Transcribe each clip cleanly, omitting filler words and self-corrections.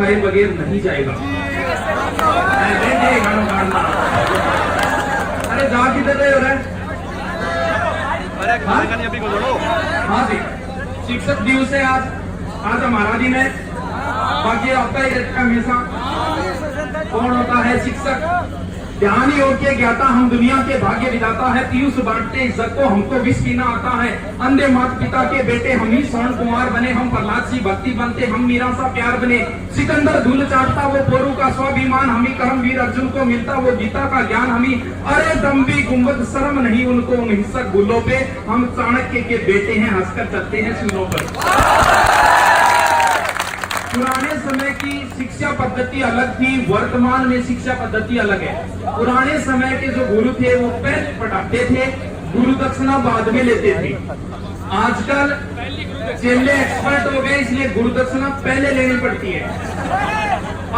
खाए बगैर नहीं जाएगा। अरे जा किधर रहे हो रे? हाँ जी, शिक्षक दिवस है आज हमारा दिन है। बाकी आपका हमेशा कौन होता है शिक्षक? ध्यान योग्य ज्ञाता हम दुनिया के भाग्य विधाता है। पीयूष बांटते इज्जत को हमको विष पीना आता है। अंधे माता पिता के बेटे हम ही स्वर्ण कुमार बने। हम प्रहलाद सी भक्ति बनते, हम मीरा सा प्यार बने। सिकंदर धूल चाटता वो पोरू का स्वाभिमान हम ही। करमवीर अर्जुन को मिलता वो गीता का ज्ञान हम ही। अरे दम्भी गुम्बद शर्म नहीं उनको उन हिंसक गुल्लों पे। हम चाणक्य के बेटे हैं, हंसकर चलते हैं सूलों पर। पुराने समय की शिक्षा पद्धति अलग थी, वर्तमान में शिक्षा पद्धति अलग है। पुराने समय के जो गुरु थे वो पहले पढ़ाते थे, गुरु दक्षिणा बाद में लेते थे। आजकल चेले एक्सपर्ट हो गए, इसलिए गुरु दक्षिणा पहले लेनी पड़ती है।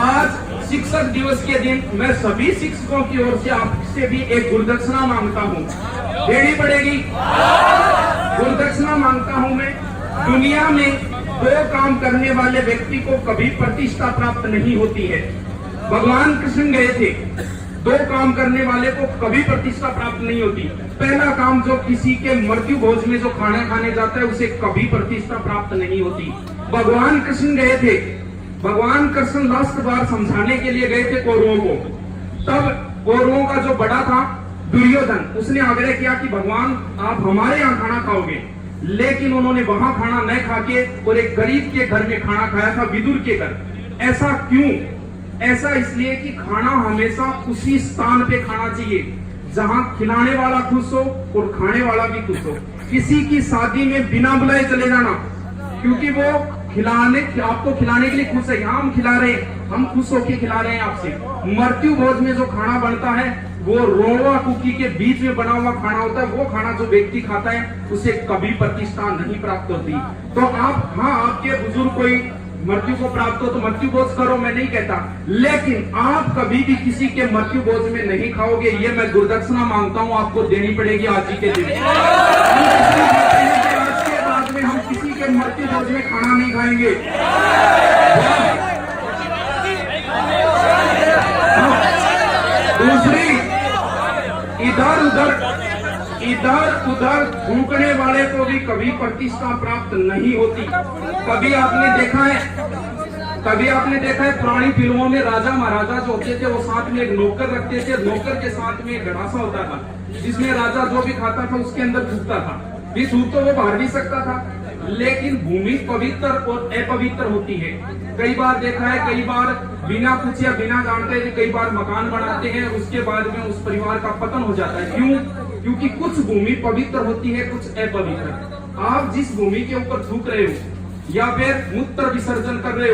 आज शिक्षक दिवस के दिन मैं सभी शिक्षकों की ओर से आपसे भी एक गुरु दक्षिणा मांगता हूँ। देनी पड़ेगी। गुरु दक्षिणा मांगता हूँ मैं। दुनिया में दो काम करने वाले व्यक्ति को कभी प्रतिष्ठा प्राप्त नहीं होती है। भगवान कृष्ण गए थे, दो काम करने वाले को कभी प्रतिष्ठा प्राप्त नहीं होती। पहला काम, जो किसी के मृत्यु भोज में जो खाना खाने जाता है उसे कभी प्रतिष्ठा प्राप्त नहीं होती। भगवान कृष्ण गए थे, भगवान कृष्ण लास्ट बार समझाने के लिए गए थे कौरवों को। तब कौरवों का जो बड़ा था दुर्योधन, उसने आग्रह किया कि भगवान आप हमारे यहाँ खाना खाओगे, लेकिन उन्होंने वहां खाना न खाके और एक गरीब के घर में खाना खाया था, विदुर के घर। ऐसा क्यों? ऐसा इसलिए कि खाना हमेशा उसी स्थान पे खाना चाहिए जहां खिलाने वाला खुश हो और खाने वाला भी खुश हो। किसी की शादी में बिना बुलाए चले जाना, क्योंकि वो आपको खिलाने के लिए खुश है। यहाँ हम खिला रहे हैं, हम खुश होके खिला रहे हैं आपसे। मृत्यु भोज में जो खाना बनता है वो रोवा कुकी के बीच में बना हुआ खाना होता है। वो खाना जो व्यक्ति खाता है उसे कभी प्रतिष्ठा नहीं प्राप्त होती। तो आप, हाँ, आपके बुजुर्ग कोई मृत्यु को प्राप्त हो तो मृत्यु भोज करो, मैं नहीं कहता, लेकिन आप कभी भी किसी के मृत्यु भोज में नहीं खाओगे। ये मैं गुरुदक्षिणा मांगता हूँ, आपको देनी पड़ेगी आज ही के दिन। आज के बाद में हम किसी के मृत्यु भोज में खाना नहीं खाएंगे। दूसरी, इधर उधर थूकने वाले को भी कभी प्रतिष्ठा प्राप्त नहीं होती। कभी आपने देखा है पुरानी फिल्मों में राजा महाराजा जो होते थे वो साथ में एक नौकर रखते थे। नौकर के साथ में एक गड़ासा होता था जिसमें राजा जो भी खाता था उसके अंदर थूकता था। भी थूक तो वो बाहर भी सकता था, लेकिन भूमि पवित्र और अपवित्र होती है। कई बार देखा है, कई बार बिना पूछे बिना जानते कई बार मकान बनाते हैं, उसके बाद में उस परिवार का पतन हो जाता है। क्यों? क्योंकि कुछ भूमि पवित्र होती है, कुछ अपवित्र। आप जिस भूमि के ऊपर थूक रहे हो या फिर मूत्र विसर्जन कर रहे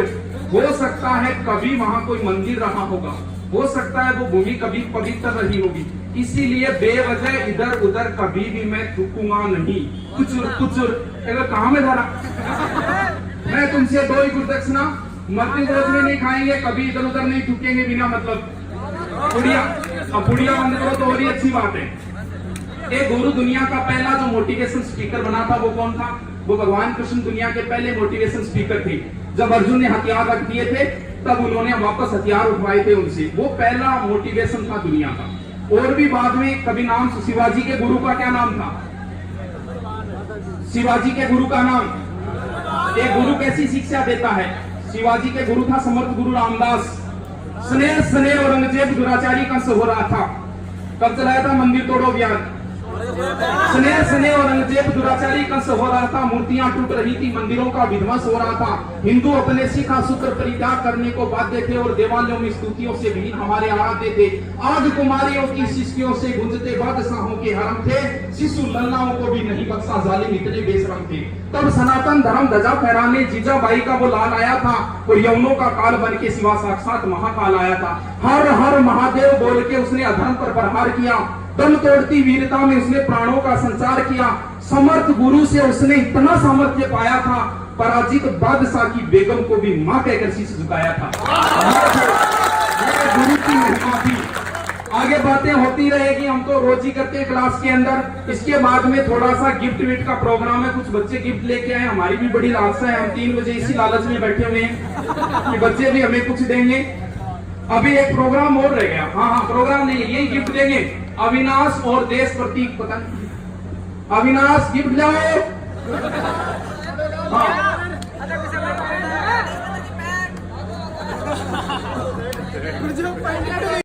हो सकता है कभी वहां कोई मंदिर रहा होगा, हो सकता है वो भूमि कभी पवित्र रही होगी। इसीलिए बेवजह इधर उधर कभी भी मैं थूकूंगा नहीं। कुचुर कहाँ में धरा? मैं तुमसे दो ही गुरुदक्षिणा, मृत्यु भोज में नहीं खाएंगे, कभी इधर उधर नहीं थूकेंगे बिना मतलब। बुढ़िया बंद करो तो और ही अच्छी बात है। एक गुरु दुनिया का पहला जो मोटिवेशन स्पीकर बना था वो कौन था? वो भगवान कृष्ण दुनिया के पहले मोटिवेशन स्पीकर थे। जब अर्जुन ने हथियार रख दिए थे तब उन्होंने वापस हथियार उठवाए थे उनसे। वो पहला मोटिवेशन था दुनिया का। और भी बाद में कभी नाम, शिवाजी के गुरु का क्या नाम था? शिवाजी के गुरु का नाम, एक गुरु कैसी शिक्षा देता है? शिवाजी के गुरु था समर्थ गुरु रामदास। स्नेह औरंगजेब दुराचारी का हो रहा था। कब चलाया था मंदिर तोड़ो अभियान? स्नेह औरंगजेब दुराचारी का हो रहा था। मूर्तियां टूट रही थी, मंदिरों का विध्वंस हो रहा था। हिंदू अपने शिखा सूत्र परित्याग करने को बाध्य थे और देवालयों में स्तुतियों से भी हमारे आराध्य थे। आज कुमारियों की शिष्टियों से गुंजते बादशाहों के हरम थे। शिशु लल्लाओं को भी नहीं बख्शा, जालिम इतने बेशरम थे। तब सनातन धर्म ध्वजा फहराने जीजाबाई का वो लाल आया था और यवनों का काल बन के सिवा साक्षात महाकाल आया था। हर हर महादेव बोल के उसने अधर्म पर प्रहार किया। दम तोड़ती वीरता में उसने प्राणों का संचार किया। समर्थ गुरु से उसने इतना सामर्थ्य पाया था, पराजित बादशाह की बेगम को भी मां कहकर शीश झुकाया था। गुरु की महिमा थी। आगे बातें होती रहेगी, हम तो रोज ही करते हैं क्लास के अंदर। इसके बाद में थोड़ा सा गिफ्ट विफ्ट का प्रोग्राम है, कुछ बच्चे गिफ्ट लेके आए। हमारी भी बड़ी लालसा है, हम 3 बजे इसी लालच में बैठे हुए हैं। कि बच्चे भी हमें कुछ देंगे। अभी एक प्रोग्राम और रह गया, हाँ प्रोग्राम नहीं, यही गिफ्ट देंगे। अविनाश और देश प्रतीक, पता नहीं, अविनाश गिफ्ट लाओ। हाँ